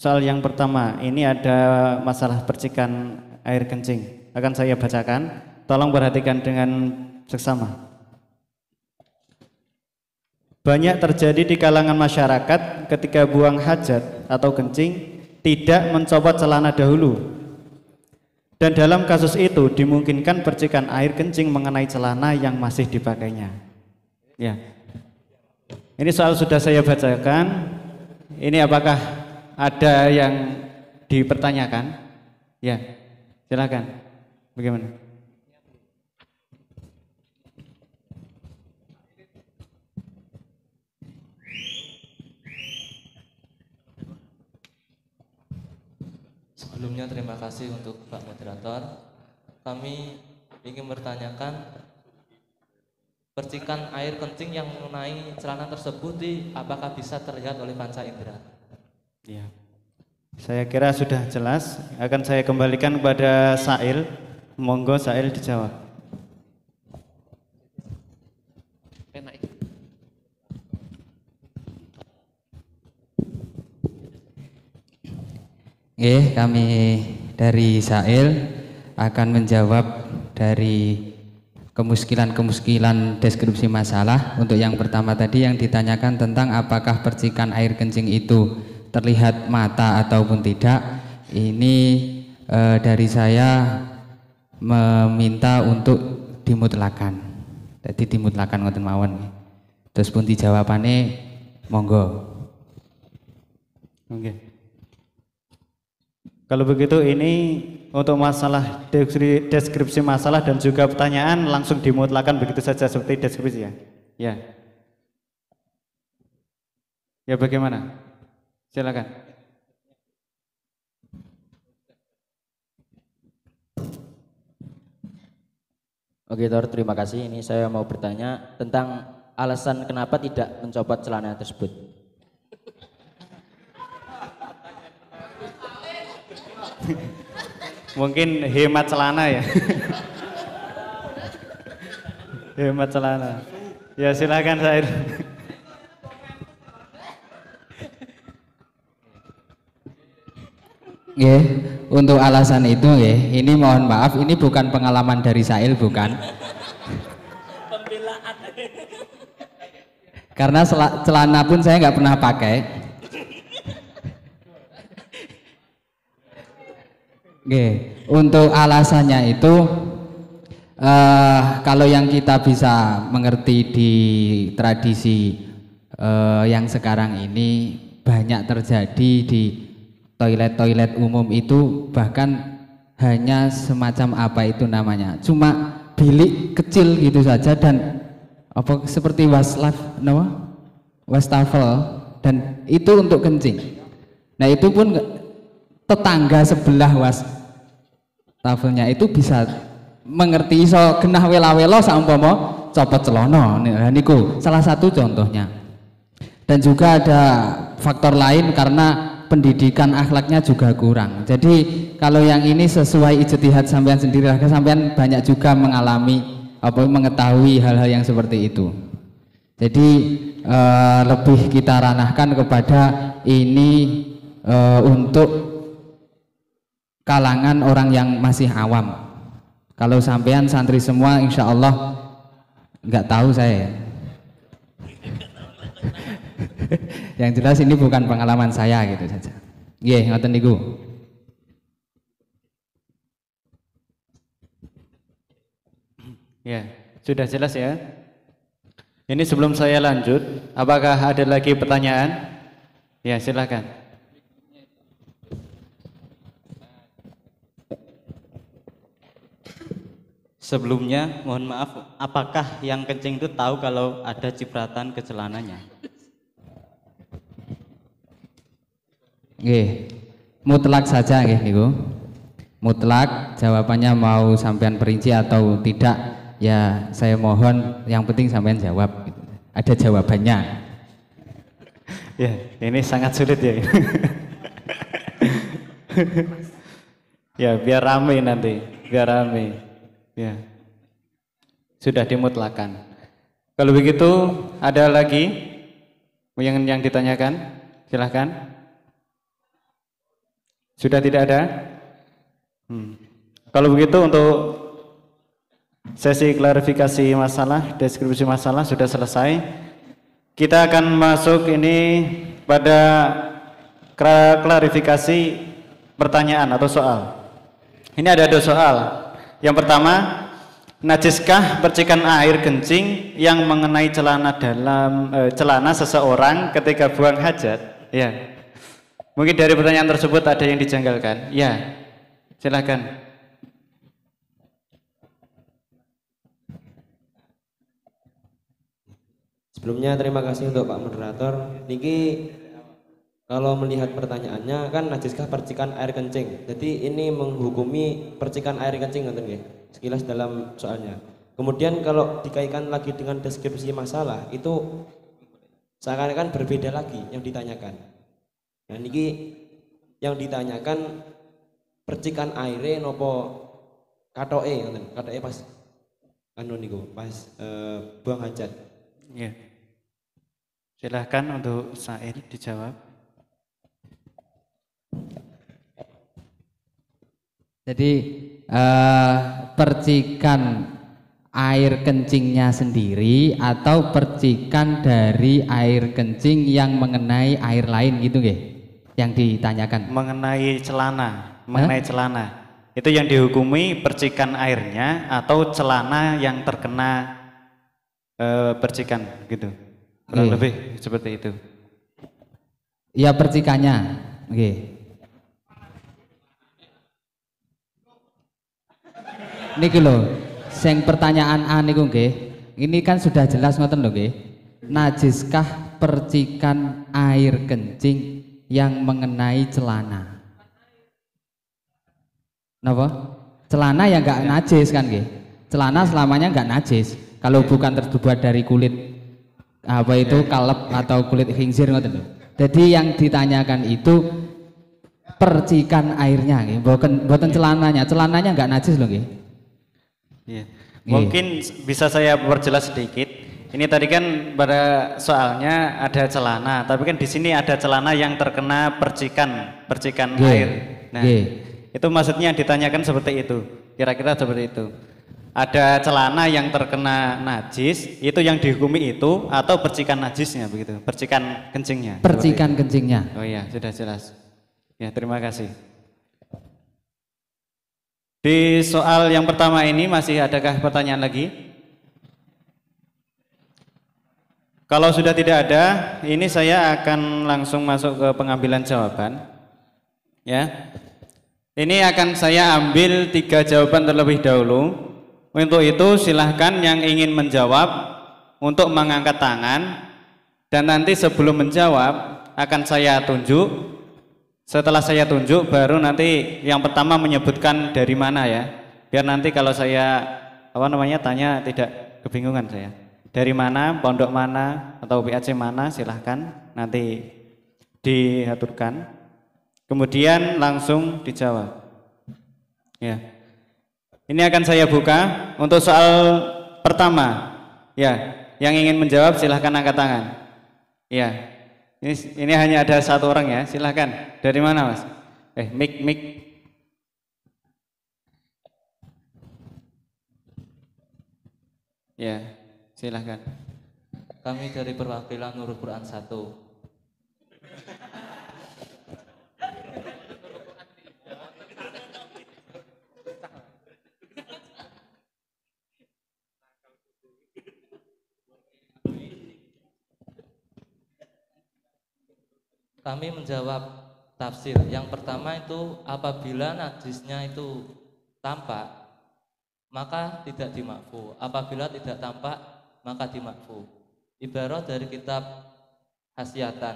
soal yang pertama, ini ada masalah percikan air kencing. Akan saya bacakan, tolong perhatikan dengan seksama. Banyak terjadi di kalangan masyarakat ketika buang hajat atau kencing tidak mencopot celana dahulu. Dan dalam kasus itu dimungkinkan percikan air kencing mengenai celana yang masih dipakainya. Ya. Ini soal sudah saya bacakan. Ini apakah ada yang dipertanyakan? Ya. Silakan. Bagaimana? Sebelumnya terima kasih untuk Pak Moderator. Kami ingin bertanyakan percikan air kencing yang mengenai celana tersebut apakah bisa terlihat oleh panca indera? Ya. Saya kira sudah jelas. Akan saya kembalikan kepada Sail. Monggo Sail dijawab. Kami dari Sail akan menjawab dari kemuskilan deskripsi masalah. Untuk yang pertama tadi yang ditanyakan tentang apakah percikan air kencing itu terlihat mata ataupun tidak. Ini dari saya meminta untuk dimutlakan. Jadi dimutlakan ngoten mawon. Terus pun dijawabannya monggo. Oke. Kalau begitu ini untuk masalah deskripsi masalah dan juga pertanyaan langsung dimutlakan begitu saja seperti deskripsi ya. Ya. Ya bagaimana? Silakan. Oke, Tor, terima kasih. Ini saya mau bertanya tentang alasan kenapa tidak mencopot celana tersebut. Mungkin hemat celana ya. Hemat celana. Ya silakan Said. Untuk alasan itu ini mohon maaf, ini bukan pengalaman dari Sail, bukan. Karena celana pun saya nggak pernah pakai. Untuk alasannya itu kalau yang kita bisa mengerti di tradisi yang sekarang ini banyak terjadi di toilet-toilet umum itu, bahkan hanya semacam apa itu namanya, cuma bilik kecil gitu saja dan apa seperti wastafel dan itu untuk kencing. Nah itu pun tetangga sebelah wastafelnya itu bisa mengerti iso genah wela-wela saumpama copot celana. Niku salah satu contohnya. Dan juga ada faktor lain karena pendidikan akhlaknya juga kurang. Jadi kalau yang ini sesuai ijtihad sampean sendiri, sampean banyak juga mengetahui hal-hal yang seperti itu. Jadi lebih kita ranahkan kepada ini untuk kalangan orang yang masih awam. Kalau sampean santri semua insya Allah nggak tahu saya. Yang jelas ini bukan pengalaman saya gitu saja. Ngoten niku. Ya, sudah jelas ya. Ini sebelum saya lanjut, apakah ada lagi pertanyaan? Ya, silakan. Sebelumnya, mohon maaf, apakah yang kencing itu tahu kalau ada cipratan ke celananya? Mutlak saja niku. Mutlak, jawabannya mau sampean perinci atau tidak, ya saya mohon yang penting sampean jawab. Ada jawabannya. Ya, ini sangat sulit ya. Ya, biar rame nanti, biar rame. Ya, sudah dimutlakan. Kalau begitu ada lagi yang ditanyakan, silahkan. Sudah tidak ada? Kalau begitu untuk sesi klarifikasi masalah, deskripsi masalah sudah selesai. Kita akan masuk ini pada klarifikasi pertanyaan atau soal. Ini ada 2 soal. Yang pertama, najiskah percikan air kencing yang mengenai celana seseorang ketika buang hajat? Ya. Mungkin dari pertanyaan tersebut ada yang dijanggalkan. Ya. Silakan. Sebelumnya terima kasih untuk Pak Moderator. Niki kalau melihat pertanyaannya kan najiskah percikan air kencing. Jadi ini menghukumi percikan air kencing ngoten nggih. Sekilas dalam soalnya. Kemudian kalau dikaitkan lagi dengan deskripsi masalah itu seakan-akan berbeda lagi yang ditanyakan. Nah niki yang ditanyakan percikan aire nopo katoke ngoten. Katoke pas anu niku pas buang hajat. Ya. Silahkan untuk Sail dijawab. Jadi percikan air kencingnya sendiri atau percikan dari air kencing yang mengenai air lain gitu nggih? Yang ditanyakan. Mengenai celana. Itu yang dihukumi percikan airnya atau celana yang terkena percikan gitu. Kurang lebih seperti itu. Ya percikannya. Oke. Niki lho, sing pertanyaan A niku nggih. Ini kan sudah jelas ngoten lho nggih. Najiskah percikan air kencing yang mengenai celana? Napa? Celana yang enggak najis kan nggih. Celana selamanya enggak najis. Kalau bukan terbuat dari kulit apa itu kaleb atau kulit khinzir ngoten lho. Jadi yang ditanyakan itu percikan airnya nggih, mboten celananya. Celananya enggak najis lho nggih. Iya. Mungkin bisa saya perjelas sedikit. Ini tadi kan pada soalnya ada celana, tapi kan di sini ada celana yang terkena percikan air. Nah, itu maksudnya ditanyakan seperti itu. Kira-kira seperti itu. Ada celana yang terkena najis, itu yang dihukumi itu atau percikan najisnya begitu, percikan kencingnya. Percikan kencingnya. Oh iya, sudah jelas. Ya, terima kasih. Di soal yang pertama ini masih adakah pertanyaan lagi? Kalau sudah tidak ada, ini saya akan langsung masuk ke pengambilan jawaban. Ya. Ini akan saya ambil 3 jawaban terlebih dahulu. Untuk itu silahkan yang ingin menjawab untuk mengangkat tangan, dan nanti sebelum menjawab akan saya tunjuk. Setelah saya tunjuk baru nanti yang pertama menyebutkan dari mana ya, biar nanti kalau saya tanya tidak kebingungan saya. Dari mana, pondok mana atau PAC mana, silahkan nanti diaturkan. Kemudian langsung dijawab. Ya. Ini akan saya buka untuk soal pertama. Ya, yang ingin menjawab silahkan angkat tangan. Ya, ini hanya ada 1 orang ya. Silahkan. Dari mana mas? Mic. Ya, silahkan. Kami dari perwakilan Nurul Quran 1. Kami menjawab tafsir. Yang pertama itu apabila najisnya itu tampak maka tidak dimakfu. Apabila tidak tampak maka dimakfu. Ibarat dari kitab Hasyatan.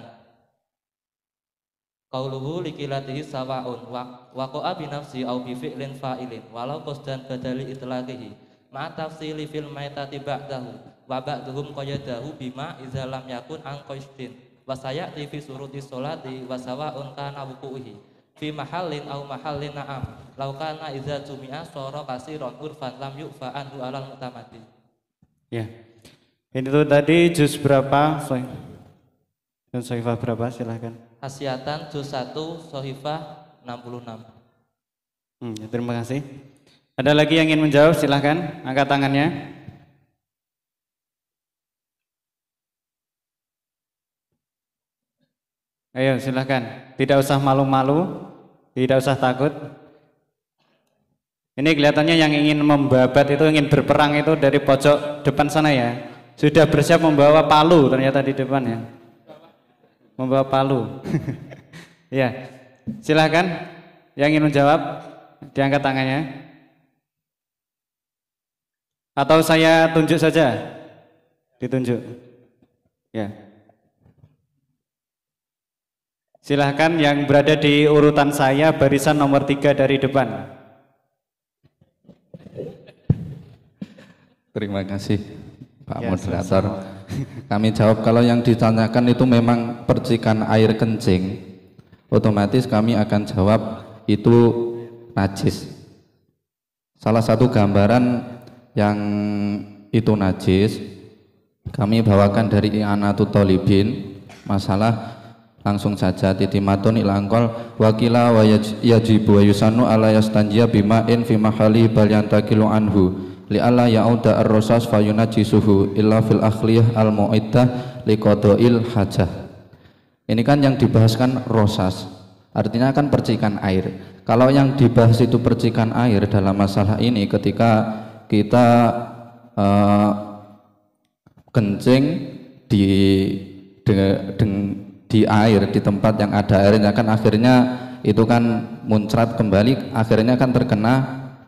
Qauluhu likilatihi sawa'un waqa'a bi nafsi au bi fi'lin fa'ilin walau qasdan badali itlaqihi ma tafsili fil maitati ba'dahu wa ba'duhum qayyadahu bima idza lam yakun an qasdin wasaya fi suruti sholati wasawaun kana wuquhi fi mahallin au mahallin na'am law kana idza jumi'a sara kasiran urfan lam yu'fa anhu alal mutamati. Ya. Ini tuh tadi juz berapa? Dan sohifah berapa? Silahkan. Hasyatan juz 1 sohifah 66. Terima kasih. Ada lagi yang ingin menjawab? Silahkan angkat tangannya. Ayo silahkan. Tidak usah malu-malu, tidak usah takut. Ini kelihatannya yang ingin membabat itu, ingin berperang itu dari pojok depan sana ya. Sudah bersiap membawa palu ternyata di depan ya. Membawa palu. Ya, silahkan yang ingin menjawab diangkat tangannya. Atau saya tunjuk saja? Ditunjuk. Ya. Silahkan yang berada di urutan saya, barisan nomor 3 dari depan. Terima kasih Pak Moderator. Kami jawab, kalau yang ditanyakan itu memang percikan air kencing, otomatis kami akan jawab itu najis. Salah satu gambaran yang itu najis kami bawakan dari I'anatut Thalibin, masalah langsung saja titimatun ilangkol wakila wa yajibu wa yusannu ala yastanjia bima'in fi mahali bal yantakilu anhu li'alla ya'uda ar-rosas fayunajisuhu illa fil akhliyah al-mu'iddah liqada'il hajah. Ini kan yang dibahaskan rosas, artinya kan percikan air. Kalau yang dibahas itu percikan air dalam masalah ini, ketika kita kencing di air, di tempat yang ada airnya, kan akhirnya itu kan muncrat kembali, akhirnya kan terkena,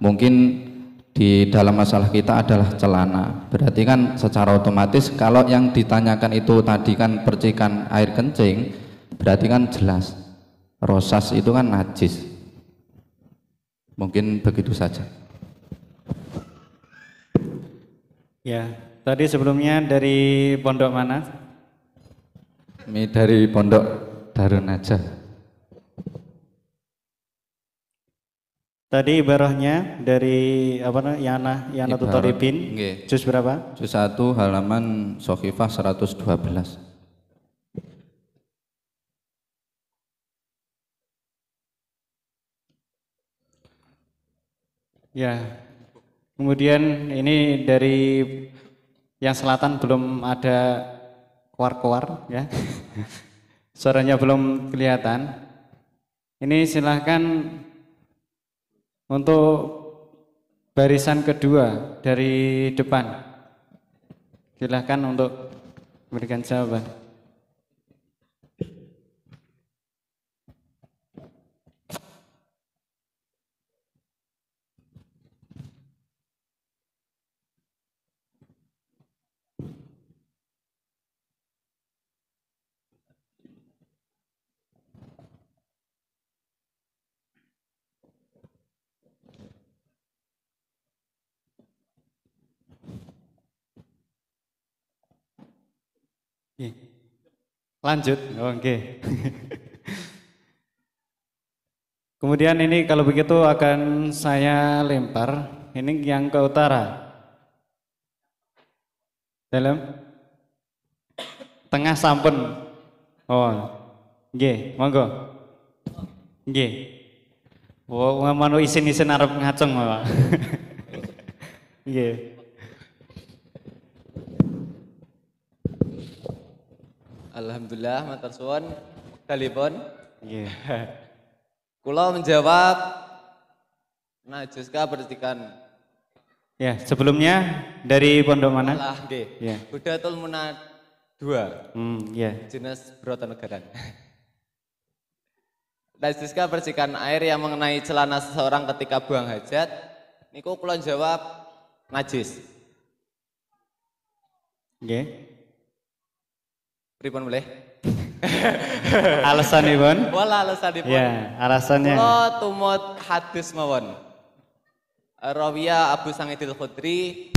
mungkin di dalam masalah kita adalah celana. Berarti kan secara otomatis kalau yang ditanyakan itu tadi kan percikan air kencing, berarti kan jelas rosas itu kan najis. Mungkin begitu saja. Ya, tadi sebelumnya dari pondok mana? Ini dari Pondok Darun Najah. Tadi ibarahnya dari apa namanya? I'anatut Thalibin. Juz berapa? Juz 1 halaman Sohifah 112. Ya. Kemudian ini dari yang selatan belum ada keluar ya. Suaranya belum kelihatan. Ini silahkan untuk barisan kedua dari depan. Silahkan untuk memberikan jawaban. Lanjut, oke. Kemudian ini kalau begitu akan saya lempar, ini yang ke utara. Dalam tengah sampun. Oh, nggih, monggo. Nggih. Oh, manu isin-isin arep ngaceng, Pak. Nggih. Alhamdulillah, matur suwun. Dalipun. Nggih. Kula menjawab najuskah percikan. Ya, sebelumnya dari pondok mana? Nggih. Ya. Hudatul Munad 2. Ya. Jenis Brotonegaran. Najuskah percikan air yang mengenai celana seseorang ketika buang hajat? Niku kula jawab najis. Nggih. Pripun boleh? Alasanipun? Wala alasanipun. Ya, alasannya. Kula tumut hadis mawon. Rawiya Abu Sa'idil Khudri